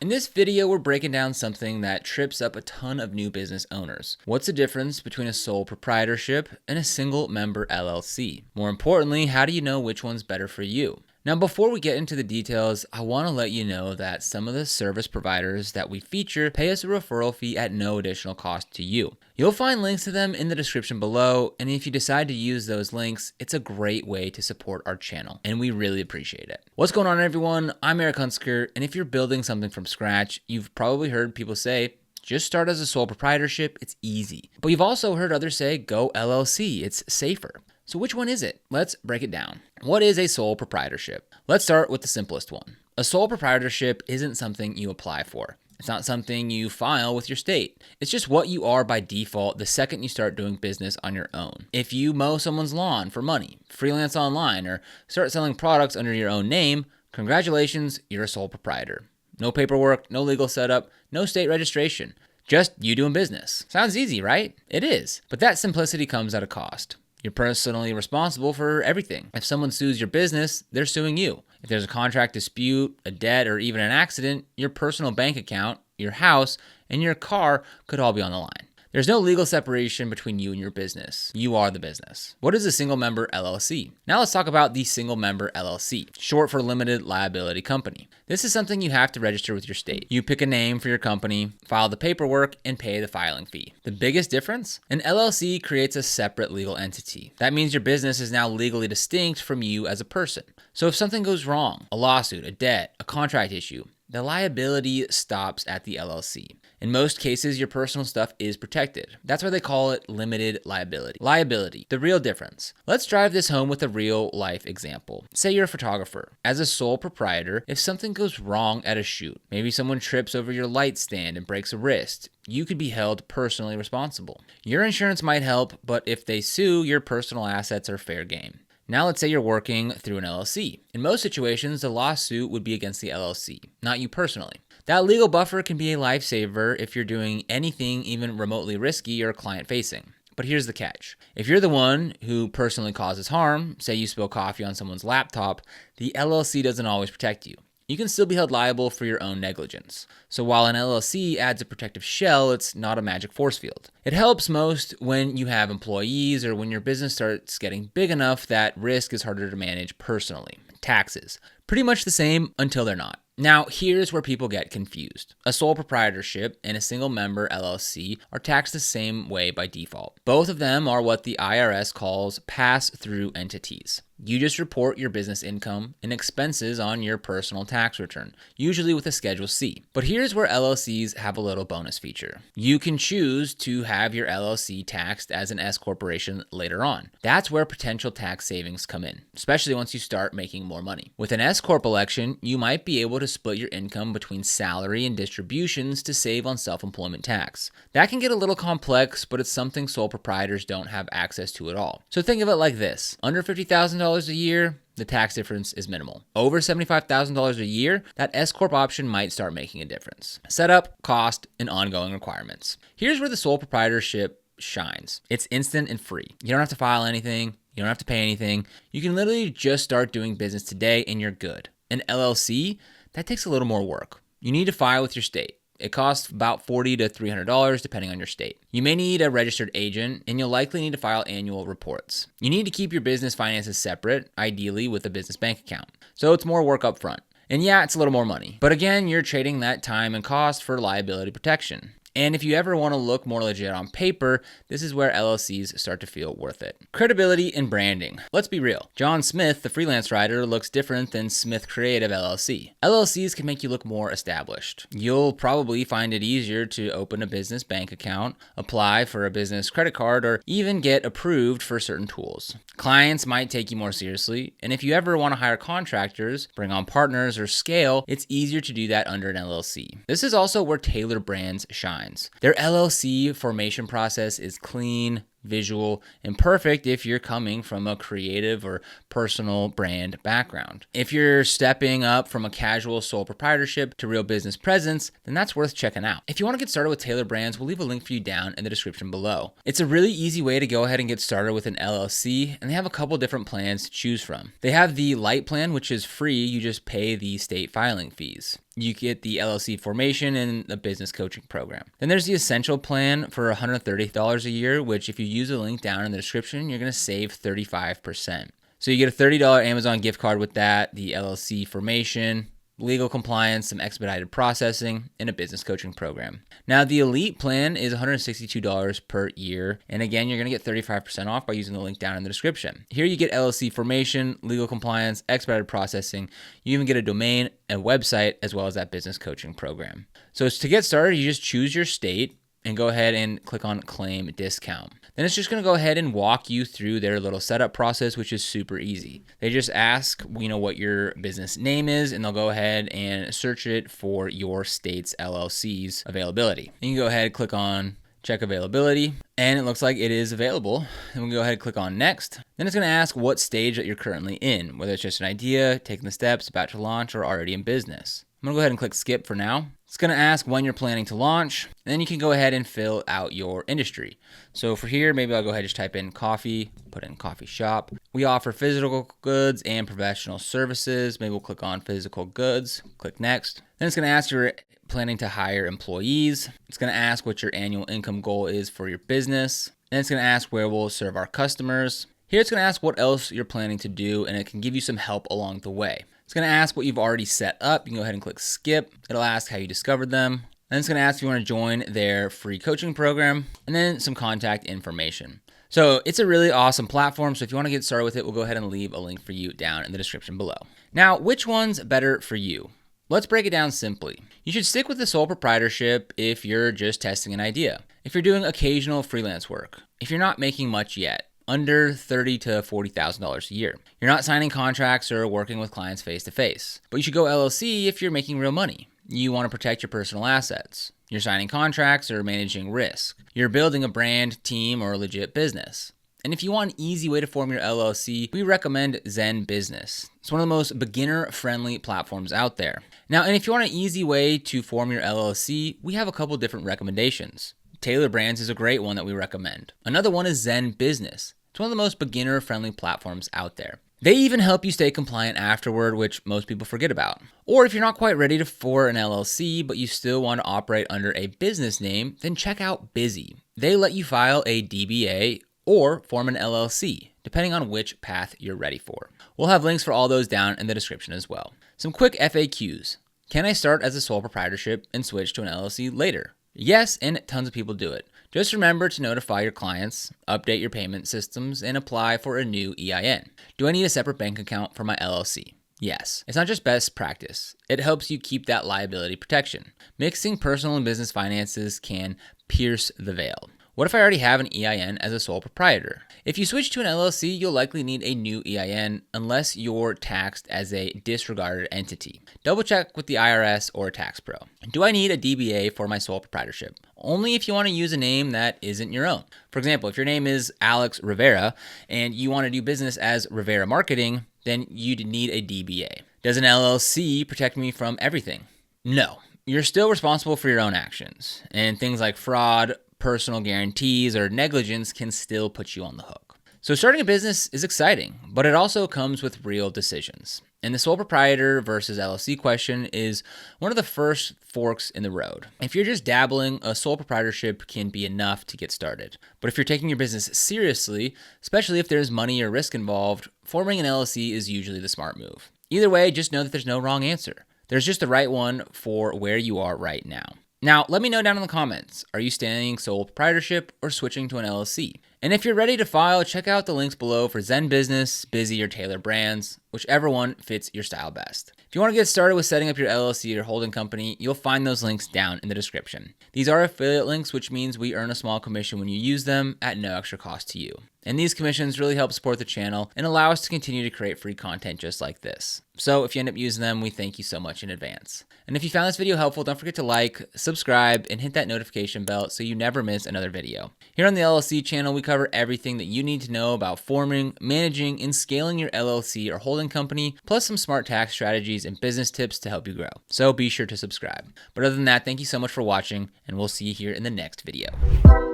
In this video, we're breaking down something that trips up a ton of new business owners. What's the difference between a sole proprietorship and a single member LLC? More importantly, how do you know which one's better for you? Now, before we get into the details, I want to let you know that some of the service providers that we feature pay us a referral fee at no additional cost to you. You'll find links to them in the description below, and if you decide to use those links, it's a great way to support our channel, and we really appreciate it. What's going on, everyone? I'm Eric Hunsker, and if you're building something from scratch, you've probably heard people say, just start as a sole proprietorship, it's easy. But you've also heard others say, go LLC, it's safer. So which one is it? Let's break it down. What is a sole proprietorship? Let's start with the simplest one. A sole proprietorship isn't something you apply for. It's not something you file with your state. It's just what you are by default the second you start doing business on your own. If you mow someone's lawn for money, freelance online, or start selling products under your own name, congratulations, you're a sole proprietor. No paperwork, no legal setup, no state registration. Just you doing business. Sounds easy, right? It is. But that simplicity comes at a cost. You're personally responsible for everything. If someone sues your business, they're suing you. If there's a contract dispute, a debt, or even an accident, your personal bank account, your house, and your car could all be on the line. There's no legal separation between you and your business. You are the business. What is a single member LLC? Now let's talk about the single member LLC, short for limited liability company. This is something you have to register with your state. You pick a name for your company, file the paperwork, and pay the filing fee. The biggest difference? An LLC creates a separate legal entity. That means your business is now legally distinct from you as a person. So if something goes wrong, a lawsuit, a debt, a contract issue, the liability stops at the LLC. In most cases, your personal stuff is protected. That's why they call it limited liability. Liability, the real difference. Let's drive this home with a real life example. Say you're a photographer. As a sole proprietor, if something goes wrong at a shoot, maybe someone trips over your light stand and breaks a wrist, you could be held personally responsible. Your insurance might help, but if they sue, your personal assets are fair game. Now let's say you're working through an LLC. In most situations, the lawsuit would be against the LLC, not you personally. That legal buffer can be a lifesaver if you're doing anything even remotely risky or client-facing. But here's the catch. If you're the one who personally causes harm, say you spill coffee on someone's laptop, the LLC doesn't always protect you. You can still be held liable for your own negligence. So while an LLC adds a protective shell, it's not a magic force field. It helps most when you have employees or when your business starts getting big enough that risk is harder to manage personally. Taxes. Pretty much the same until they're not. Now, here's where people get confused. A sole proprietorship and a single member LLC are taxed the same way by default. Both of them are what the IRS calls pass-through entities. You just report your business income and expenses on your personal tax return, usually with a Schedule C. But here's where LLCs have a little bonus feature. You can choose to have your LLC taxed as an S corporation later on. That's where potential tax savings come in, especially once you start making more money. With an S corp election, you might be able to split your income between salary and distributions to save on self-employment tax. That can get a little complex, but it's something sole proprietors don't have access to at all. So think of it like this. Under $50,000 a year, the tax difference is minimal. Over $75,000 a year, that S-Corp option might start making a difference. Setup, cost, and ongoing requirements. Here's where the sole proprietorship shines. It's instant and free. You don't have to file anything. You don't have to pay anything. You can literally just start doing business today and you're good. An LLC, that takes a little more work. You need to file with your state. It costs about $40 to $300 depending on your state. You may need a registered agent, and you'll likely need to file annual reports. You need to keep your business finances separate, ideally with a business bank account. So it's more work up front. And yeah, it's a little more money. But again, you're trading that time and cost for liability protection. And if you ever want to look more legit on paper, this is where LLCs start to feel worth it. Credibility and branding. Let's be real. John Smith, the freelance writer, looks different than Smith Creative LLC. LLCs can make you look more established. You'll probably find it easier to open a business bank account, apply for a business credit card, or even get approved for certain tools. Clients might take you more seriously, and if you ever want to hire contractors, bring on partners, or scale, it's easier to do that under an LLC. This is also where Tailor Brands shines. Their LLC formation process is clean, visual, and perfect if you're coming from a creative or personal brand background. If you're stepping up from a casual sole proprietorship to real business presence, then that's worth checking out. If you want to get started with Tailor Brands, we'll leave a link for you down in the description below. It's a really easy way to go ahead and get started with an LLC, and they have a couple different plans to choose from. They have the Light plan, which is free. You just pay the state filing fees. you get the LLC formation and the business coaching program. Then there's the essential plan for $130 a year, which if you use the link down in the description, you're going to save 35%. So you get a $30 Amazon gift card with that, the LLC formation, legal compliance, some expedited processing, and a business coaching program. Now, the elite plan is $162 per year. And again, you're going to get 35% off by using the link down in the description. Here you get LLC formation, legal compliance, expedited processing. You even get a domain, a website, as well as that business coaching program. So to get started, you just choose your state and go ahead and click on claim discount. Then it's just going to go ahead and walk you through their little setup process, which is super easy. They just ask, what your business name is, and they'll go ahead and search it for your state's LLC's availability. You can go ahead and click on check availability, and it looks like it is available. And we can go ahead and click on next. Then it's going to ask what stage that you're currently in, whether it's just an idea, taking the steps, about to launch, or already in business. I'm going to go ahead and click skip for now. It's going to ask when you're planning to launch, and then you can go ahead and fill out your industry. So for here, maybe I'll go ahead and just type in coffee, put in coffee shop. We offer physical goods and professional services. Maybe we'll click on physical goods, click next. Then it's going to ask if you're planning to hire employees. It's going to ask what your annual income goal is for your business. Then it's going to ask where we'll serve our customers. Here it's going to ask what else you're planning to do, and it can give you some help along the way. It's going to ask what you've already set up. You can go ahead and click skip. It'll ask how you discovered them. Then it's going to ask if you want to join their free coaching program, and then some contact information. So it's a really awesome platform. So if you want to get started with it, we'll go ahead and leave a link for you down in the description below. Now, which one's better for you? Let's break it down simply. You should stick with the sole proprietorship if you're just testing an idea. If you're doing occasional freelance work, if you're not making much yet, under $30,000 to $40,000 a year. You're not signing contracts or working with clients face to face. But you should go LLC if you're making real money. You want to protect your personal assets. You're signing contracts or managing risk. You're building a brand, team, or a legit business. And if you want an easy way to form your LLC, we recommend ZenBusiness. It's one of the most beginner-friendly platforms out there. Now, and if you want an easy way to form your LLC, we have a couple different recommendations. Tailor Brands is a great one that we recommend. Another one is ZenBusiness. It's one of the most beginner-friendly platforms out there. They even help you stay compliant afterward, which most people forget about. Or if you're not quite ready for an LLC, but you still want to operate under a business name, then check out Bizee. They let you file a DBA or form an LLC, depending on which path you're ready for. We'll have links for all those down in the description as well. Some quick FAQs. Can I start as a sole proprietorship and switch to an LLC later? Yes, and tons of people do it. Just remember to notify your clients, update your payment systems, and apply for a new EIN. Do I need a separate bank account for my LLC? Yes. It's not just best practice. It helps you keep that liability protection. Mixing personal and business finances can pierce the veil. What if I already have an EIN as a sole proprietor? If you switch to an LLC, you'll likely need a new EIN unless you're taxed as a disregarded entity. Double check with the IRS or a tax pro. Do I need a DBA for my sole proprietorship? Only if you want to use a name that isn't your own. For example, if your name is Alex Rivera and you want to do business as Rivera Marketing, then you'd need a DBA. Does an LLC protect me from everything? No. You're still responsible for your own actions, and things like fraud, personal guarantees, or negligence can still put you on the hook. So starting a business is exciting, but it also comes with real decisions. And the sole proprietor versus LLC question is one of the first forks in the road. If you're just dabbling, a sole proprietorship can be enough to get started. But if you're taking your business seriously, especially if there's money or risk involved, forming an LLC is usually the smart move. Either way, just know that there's no wrong answer. There's just the right one for where you are right now. Now, let me know down in the comments, are you staying sole proprietorship or switching to an LLC? And if you're ready to file, check out the links below for ZenBusiness, Bizee, or Tailor Brands, whichever one fits your style best. If you want to get started with setting up your LLC or holding company, you'll find those links down in the description. These are affiliate links, which means we earn a small commission when you use them at no extra cost to you. And these commissions really help support the channel and allow us to continue to create free content just like this. So if you end up using them, we thank you so much in advance. And if you found this video helpful, don't forget to like, subscribe, and hit that notification bell so you never miss another video. Here on the LLC channel, we cover everything that you need to know about forming, managing, and scaling your LLC or holding company, plus some smart tax strategies and business tips to help you grow. So be sure to subscribe. But other than that, thank you so much for watching, and we'll see you here in the next video.